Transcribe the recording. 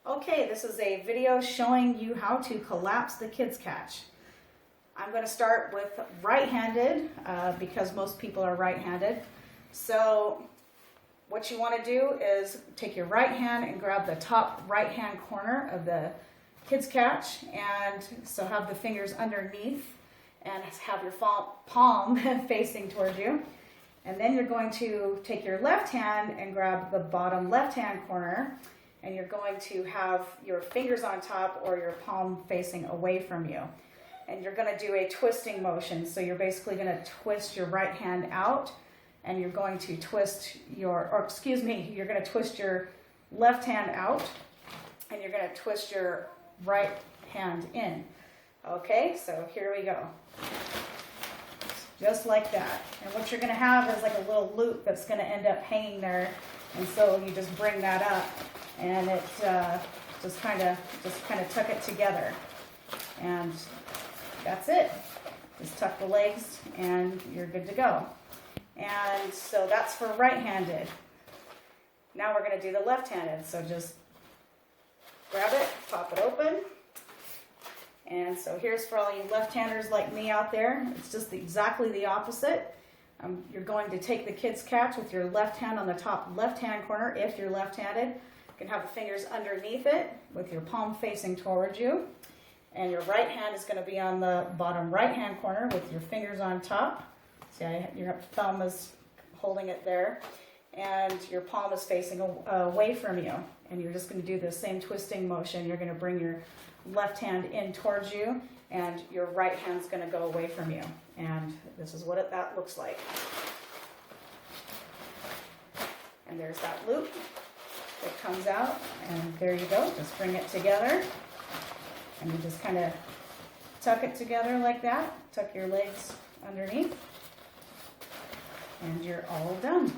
Okay, this is a video showing you how to collapse the Kid'z Katch. I'm going to start with right-handed because most people are right-handed. So what you want to do is take your right hand and grab the top right-hand corner of the Kid'z Katch, and so have the fingers underneath and have your palm facing towards you. And then you're going to take your left hand and grab the bottom left-hand corner, and you're going to have your fingers on top or your palm facing away from you. And you're going to do a twisting motion. So you're basically going to twist your right hand out, and you're going to twist you're going to twist your left hand out, and you're going to twist your right hand in. Okay, so here we go. Just like that. And what you're going to have is like a little loop that's going to end up hanging there. And so you just bring that up, and it just kind of tuck it together. And that's it. Just tuck the legs and you're good to go. And so that's for right-handed. Now we're going to do the left-handed. So just grab it, pop it open. And so here's for all you left-handers like me out there. It's just exactly the opposite. You're going to take the Kid'z Katch with your left hand on the top left-hand corner if you're left-handed. You can have the fingers underneath it with your palm facing towards you. And your right hand is going to be on the bottom right-hand corner with your fingers on top. See, your thumb is holding it there. And your palm is facing away from you. And you're just going to do the same twisting motion. You're going to bring your left hand in towards you, and your right hand's going to go away from you. And this is what that looks like. And there's that loop that comes out, and there you go. Just bring it together, and you just kind of tuck it together like that. Tuck your legs underneath, and you're all done.